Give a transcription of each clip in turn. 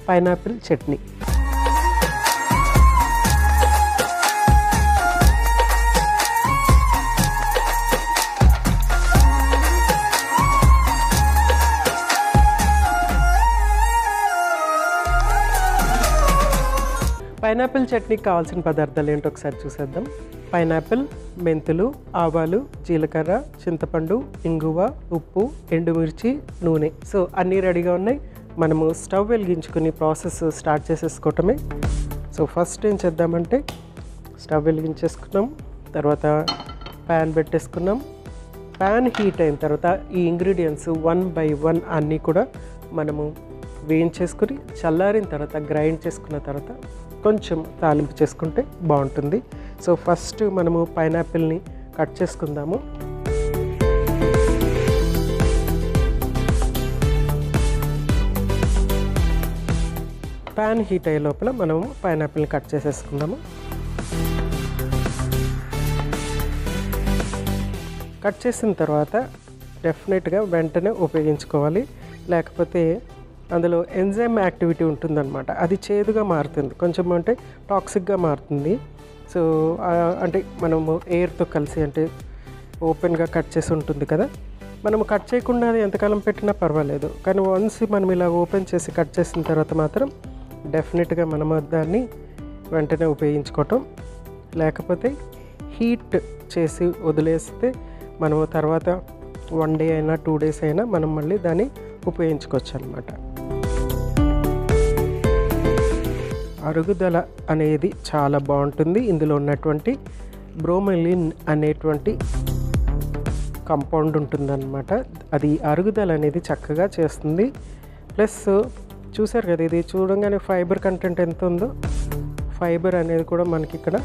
Pineapple chutney. Pineapple చట్నీకి కావాల్సిన పదార్థాలు ఏంటో ఒకసారి చూసేద్దాం. పైనాపిల్, మెంతులు, ఆవాలు, జీలకర్ర, చింతపండు, ఇంగువ, ఉప్పు, ఎండుమిర్చి, నూనె. సో అన్నీ రెడీగా ఉన్నాయి. మనము స్టవ్ వెలిగించుకుని ప్రాసెస్ స్టార్ట్ చేసేసుకోవటమే. సో ఫస్ట్ ఏం చేద్దామంటే స్టవ్ వెలిగించేసుకున్నాం, తర్వాత ప్యాన్ పెట్టేసుకున్నాం. ప్యాన్ హీట్ అయిన తర్వాత ఈ ఇంగ్రీడియంట్స్ 1 by 1 అన్నీ కూడా మనము వేయించేసుకుని చల్లారిన తర్వాత గ్రైండ్ చేసుకున్న తర్వాత కొంచెం తాలింపు చేసుకుంటే బాగుంటుంది. సో ఫస్ట్ మనము పైనాపిల్ని కట్ చేసుకుందాము. ప్యాన్ హీట్ అయ్యే లోపల మనము పైనాపిల్ని కట్ చేసేసుకుందాము. కట్ చేసిన తర్వాత డెఫినెట్గా వెంటనే ఉపయోగించుకోవాలి, లేకపోతే అందులో ఎంజైమ్ యాక్టివిటీ ఉంటుందన్నమాట. అది చేదుగా మారుతుంది, కొంచెం అంటే టాక్సిక్గా మారుతుంది. సో అంటే మనము ఎయిర్తో కలిసి అంటే ఓపెన్గా కట్ చేసి ఉంటుంది కదా, మనము కట్ చేయకుండా అది ఎంతకాలం పెట్టినా పర్వాలేదు. కానీ వన్స్ మనం ఇలా ఓపెన్ చేసి కట్ చేసిన తర్వాత మాత్రం డెఫినెట్గా మనము దాన్ని వెంటనే ఉపయోగించుకోవటం, లేకపోతే హీట్ చేసి వదిలేస్తే మనము తర్వాత 1 day అయినా 2 days అయినా మనం మళ్ళీ దాన్ని ఉపయోగించుకోవచ్చు అన్నమాట. అరుగుదల అనేది చాలా బాగుంటుంది. ఇందులో ఉన్నటువంటి బ్రోమెలిన్ అనేటువంటి కంపౌండ్ ఉంటుందన్నమాట. అది అరుగుదల అనేది చక్కగా చేస్తుంది. ప్లస్ చూసారు కదా, ఇది చూడంగానే ఫైబర్ కంటెంట్ ఎంత ఉందో, ఫైబర్ అనేది కూడా మనకి ఇక్కడ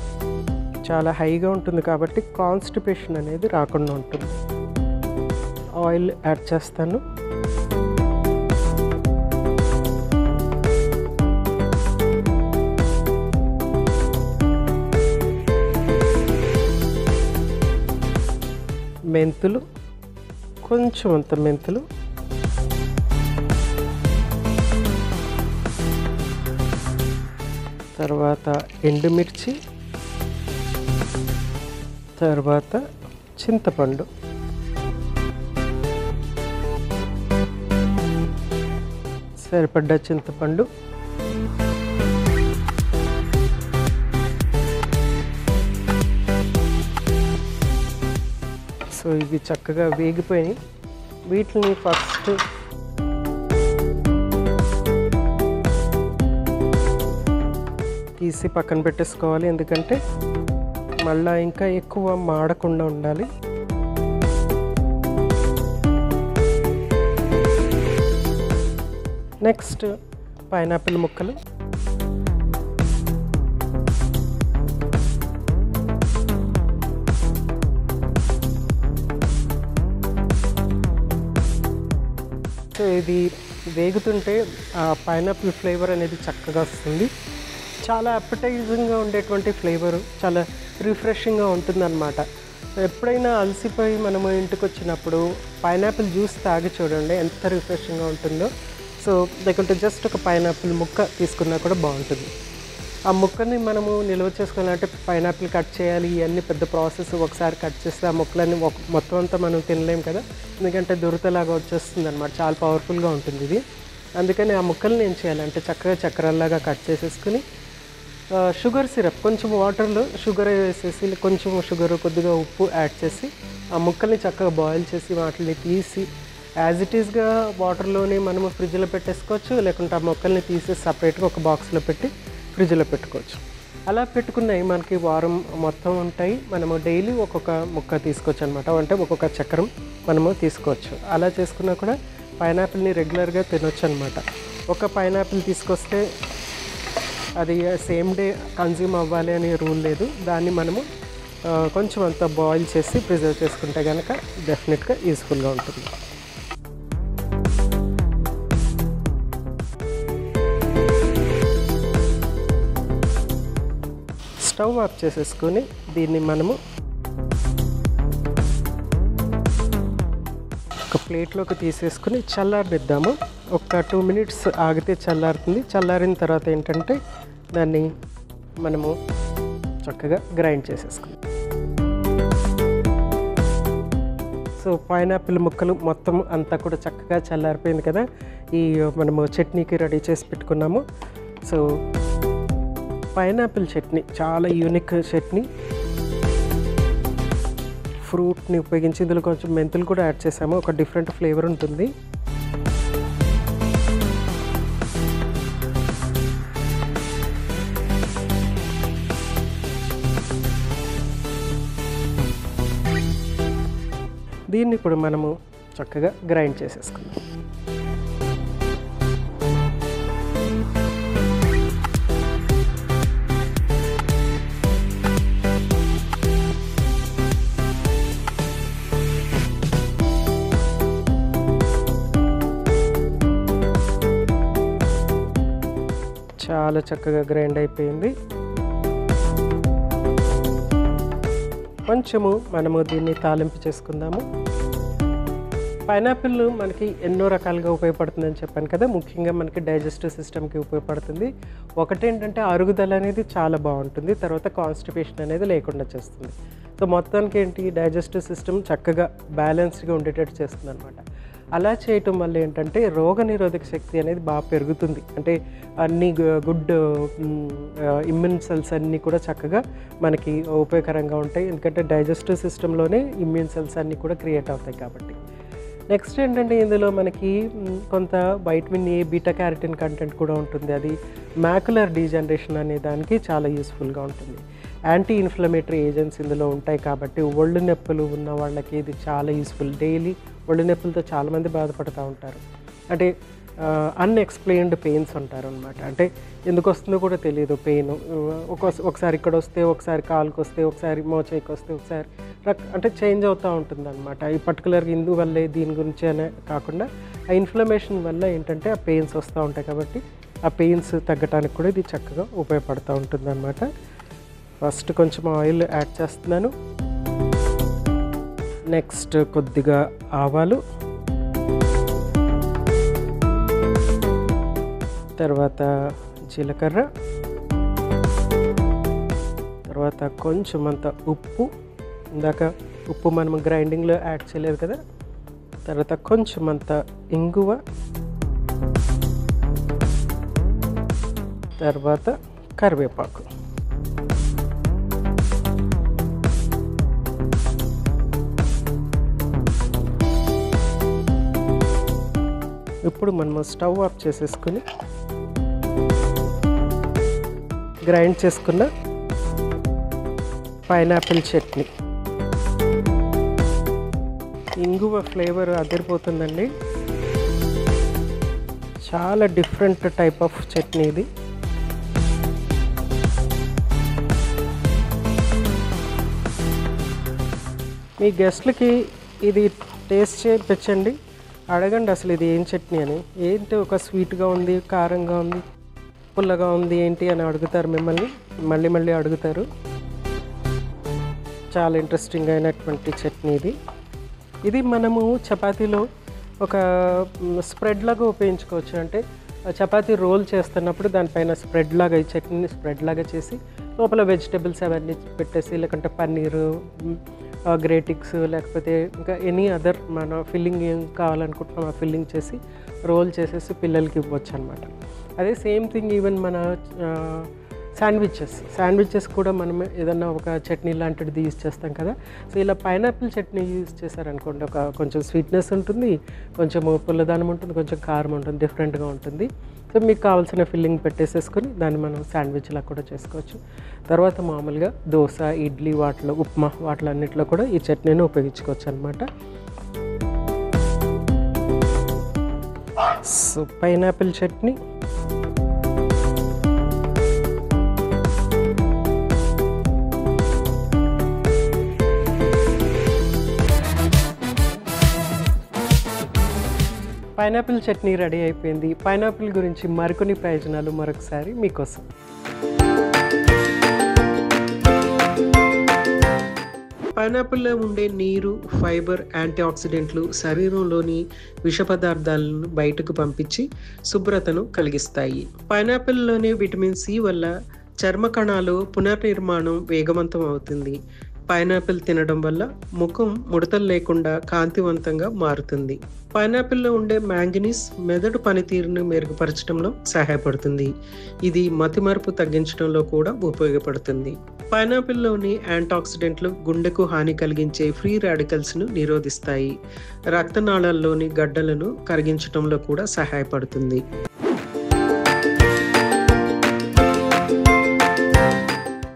చాలా హైగా ఉంటుంది కాబట్టి కాన్స్టిపేషన్ అనేది రాకుండా ఉంటుంది. ఆయిల్ యాడ్ చేస్తాను. మెంతులు, కొంచెం అంత మెంతులు, తర్వాత ఎండుమిర్చి, తర్వాత చింతపండు, సరిపడ్డ చింతపండు, సో ఇవి చక్కగా వేగిపోయినాయి. వీటిని ఫస్ట్ తీసి పక్కన పెట్టేసుకోవాలి, ఎందుకంటే మళ్ళీ ఇంకా ఎక్కువ మాడకుండా ఉండాలి. నెక్స్ట్ పైనాపిల్ ముక్కలు, సో ఇది వేగుతుంటే ఆ పైనాపిల్ ఫ్లేవర్ అనేది చక్కగా వస్తుంది. చాలా అపెటైజింగ్గా ఉండేటువంటి ఫ్లేవరు, చాలా రిఫ్రెషింగ్గా ఉంటుందన్నమాట. ఎప్పుడైనా అలసిపోయి మనము ఇంటికి వచ్చినప్పుడు పైనాపిల్ జ్యూస్ తాగి చూడండి ఎంత రిఫ్రెషింగ్గా ఉంటుందో. సో లేకుంటే జస్ట్ ఒక పైనాపిల్ ముక్క తీసుకున్నా కూడా బాగుంటుంది. ఆ ముక్కని మనము నిల్వ చేసుకోవాలంటే పైనాపిల్ కట్ చేయాలి, ఇవన్నీ పెద్ద ప్రాసెస్. ఒకసారి కట్ చేస్తే ఆ ముక్కలన్నీ మొత్తం అంతా మనం తినలేం కదా, ఎందుకంటే దురతలాగా వచ్చేస్తుంది అనమాట. చాలా పవర్ఫుల్గా ఉంటుంది ఇది. అందుకని ఆ ముక్కల్ని ఏం చేయాలంటే చక్కగా చక్కెరలాగా కట్ చేసేసుకుని షుగర్ సిరప్, కొంచెం వాటర్లో షుగర్ వేసేసి, కొంచెం షుగర్, కొద్దిగా ఉప్పు యాడ్ చేసి ఆ ముక్కల్ని చక్కగా బాయిల్ చేసి వాటిని తీసి యాజ్ ఇట్ ఈస్గా వాటర్లోనే మనము ఫ్రిడ్జ్లో పెట్టేసుకోవచ్చు, లేకుంటే ఆ ముక్కల్ని తీసి సపరేట్గా ఒక బాక్స్లో పెట్టి ఫ్రిడ్జ్లో పెట్టుకోవచ్చు. అలా పెట్టుకున్నవి మనకి వారం మొత్తం ఉంటాయి. మనము డైలీ ఒక్కొక్క ముక్క తీసుకోవచ్చు అనమాట, అంటే ఒక్కొక్క చక్రం మనము తీసుకోవచ్చు. అలా చేసుకున్నా కూడా పైనాపిల్ని రెగ్యులర్గా తినొచ్చు అనమాట. ఒక పైనాపిల్ తీసుకొస్తే అది సేమ్ డే కన్జ్యూమ్ అవ్వాలి అనే రూల్ లేదు. దాన్ని మనము కొంచెం అంత బాయిల్ చేసి ప్రిజర్వ్ చేసుకుంటే కనుక డెఫినెట్గా యూస్ఫుల్గా ఉంటుంది. స్టవ్ ఆఫ్ చేసేసుకొని దీన్ని మనము ఒక ప్లేట్లోకి తీసేసుకుని చల్లారనిద్దాము. ఒక 2 మినిట్స్ ఆగితే చల్లారుతుంది. చల్లారిన తర్వాత ఏంటంటే దాన్ని మనము చక్కగా గ్రైండ్ చేసేసుకుందాం. సో పైనాపిల్ ముక్కలు మొత్తం అంతా కూడా చక్కగా చల్లారిపోయింది కదా. ఈ మనము చట్నీకి రెడీ చేసి పెట్టుకున్నాము. సో పైనాపిల్ చట్నీ చాలా యూనిక్ చట్నీ. ఫ్రూట్ని ఉపయోగించి ఇందులో కొంచెం మెంతులు కూడా యాడ్ చేసాము. ఒక డిఫరెంట్ ఫ్లేవర్ ఉంటుంది. దీన్ని ఇప్పుడు మనము చక్కగా గ్రైండ్ చేసేసుకుందాం. చాలా చక్కగా గ్రైండ్ అయిపోయింది. కొంచెము మనము దీన్ని తాలింపు చేసుకుందాము. పైనాపిల్ మనకి ఎన్నో రకాలుగా ఉపయోగపడుతుందని చెప్పాను కదా. ముఖ్యంగా మనకి డైజెస్టివ్ సిస్టమ్కి ఉపయోగపడుతుంది. ఒకటేంటంటే అరుగుదల అనేది చాలా బాగుంటుంది. తర్వాత కాన్స్టిపేషన్ అనేది లేకుండా చేస్తుంది. సో మొత్తానికి ఏంటి, డైజెస్టివ్ సిస్టమ్ చక్కగా బ్యాలెన్స్డ్గా ఉండేటట్టు చేస్తుంది అనమాట. అలా చేయటం వల్ల ఏంటంటే రోగనిరోధక శక్తి అనేది బాగా పెరుగుతుంది. అంటే అన్ని గుడ్ ఇమ్యూన్ సెల్స్ అన్నీ కూడా చక్కగా మనకి ఉపయోగకరంగా ఉంటాయి. ఎందుకంటే డైజెస్టివ్ సిస్టంలోనే ఇమ్యూన్ సెల్స్ అన్నీ కూడా క్రియేట్ అవుతాయి కాబట్టి. నెక్స్ట్ ఏంటంటే ఇందులో మనకి కొంత vitamin A, beta keratin content కూడా ఉంటుంది. అది మ్యాకులర్ డీజనరేషన్ అనే దానికి చాలా యూస్ఫుల్గా ఉంటుంది. యాంటీ ఇన్ఫ్లమేటరీ ఏజెంట్స్ ఇందులో ఉంటాయి కాబట్టి ఒళ్ళు నొప్పులు ఉన్న వాళ్ళకి ఇది చాలా యూస్ఫుల్. డైలీ ఒళ్ళు నొప్పులతో చాలామంది బాధపడుతూ ఉంటారు. అంటే అన్ఎక్స్ప్లెయిన్డ్ పెయిన్స్ అంటారు అనమాట. అంటే ఎందుకు వస్తుందో కూడా తెలియదు పెయిన్. ఒకసారి ఇక్కడ వస్తే, ఒకసారి కాలుకి వస్తే, ఒకసారి మోచేయికి వస్తే, ఒకసారి అంటే చేంజ్ అవుతూ ఉంటుంది అనమాట. ఈ పర్టికులర్గా ఇందువల్లే దీని గురించి అనే కాకుండా ఆ ఇన్ఫ్లమేషన్ వల్ల ఏంటంటే ఆ పెయిన్స్ వస్తూ ఉంటాయి కాబట్టి ఆ పెయిన్స్ తగ్గడానికి కూడా ఇది చక్కగా ఉపయోగపడుతూ ఉంటుంది అనమాట. ఫస్ట్ కొంచెం ఆయిల్ యాడ్ చేస్తున్నాను. నెక్స్ట్ కొద్దిగా ఆవాలు, తర్వాత జీలకర్ర, తర్వాత కొంచెం అంత ఉప్పు. ఇందాక ఉప్పు మనం గ్రైండింగ్లో యాడ్ చేయలేదు కదా. తర్వాత కొంచెం అంత ఇంగువ, తర్వాత కరివేపాకు. ఇప్పుడు మనము స్టవ్ ఆఫ్ చేసేసుకుని గ్రైండ్ చేసుకున్న పైనాపిల్ చట్నీ. ఇంగువ ఫ్లేవర్ అదిరిపోతుందండి. చాలా డిఫరెంట్ టైప్ ఆఫ్ చట్నీ ఇది. మీ గెస్ట్లకి ఇది టేస్ట్ చేయించండి. అడగండి అసలు ఇది ఏం చట్నీ అని. ఏంటి ఒక స్వీట్గా ఉంది, కారంగా ఉంది, పుల్లగా ఉంది ఏంటి అని అడుగుతారు మిమ్మల్ని. మళ్ళీ మళ్ళీ అడుగుతారు. చాలా ఇంట్రెస్టింగ్ అయినటువంటి చట్నీ ఇది. ఇది మనము చపాతీలో ఒక స్ప్రెడ్ లాగా ఉపయోగించుకోవచ్చు. అంటే చపాతీ రోల్ చేస్తున్నప్పుడు దానిపైన స్ప్రెడ్ లాగా, ఈ చట్నీని స్ప్రెడ్ లాగా చేసి లోపల వెజిటబుల్స్ అవన్నీ పెట్టేసి, లేకుంటే పన్నీరు, గ్రేటిక్స్, లేకపోతే ఇంకా ఎనీ అదర్ మన ఫిల్లింగ్ ఏం కావాలనుకుంటున్నాం ఆ ఫిల్లింగ్ చేసి రోల్ చేసేసి పిల్లలకి ఇవ్వచ్చు అనమాట. అదే సేమ్ థింగ్ ఈవెన్ మన శాండ్విచెస్ కూడా మనం ఏదన్నా ఒక చట్నీ లాంటిది యూజ్ చేస్తాం కదా. సో ఇలా పైనాపిల్ చట్నీ యూజ్ చేశారనుకోండి, ఒక కొంచెం స్వీట్నెస్ ఉంటుంది, కొంచెం పుల్లదనం ఉంటుంది, కొంచెం కారం ఉంటుంది, డిఫరెంట్గా ఉంటుంది. సో మీకు కావాల్సిన ఫిల్లింగ్ పెట్టేసేసుకొని దాన్ని మనం శాండ్విచ్లా కూడా చేసుకోవచ్చు. తర్వాత మామూలుగా దోశ, ఇడ్లీ, వాటిలో ఉప్మా, వాటిలన్నిటిలో కూడా ఈ చట్నీని ఉపయోగించుకోవచ్చు అనమాట. So pineapple chutney, pineapple chutney ready అయిపోయింది. పైనాపిల్ గురించి మరికొన్ని ప్రయోజనాలు మరొకసారి మీకోసం. పైనాపిల్లో ఉండే నీరు, ఫైబర్, యాంటీ ఆక్సిడెంట్లు శరీరంలోని విష పదార్థాలను బయటకు పంపించి శుభ్రతను కలిగిస్తాయి. పైనాపిల్లోని విటమిన్ సి వల్ల చర్మ కణాలు పునర్నిర్మాణం వేగవంతం అవుతుంది. పైనాపిల్ తినడం వల్ల ముఖం ముడతలు లేకుండా కాంతివంతంగా మారుతుంది. పైనాపిల్లో ఉండే మ్యాంగనీస్ మెదడు పనితీరును మెరుగుపరచడంలో సహాయపడుతుంది. ఇది మతిమరుపు తగ్గించడంలో కూడా ఉపయోగపడుతుంది. పైనాపిల్లోని యాంటాక్సిడెంట్లు గుండెకు హాని కలిగించే ఫ్రీ రాడికల్స్ను నిరోధిస్తాయి. రక్తనాళాల్లోని గడ్డలను కరిగించడంలో కూడా సహాయపడుతుంది.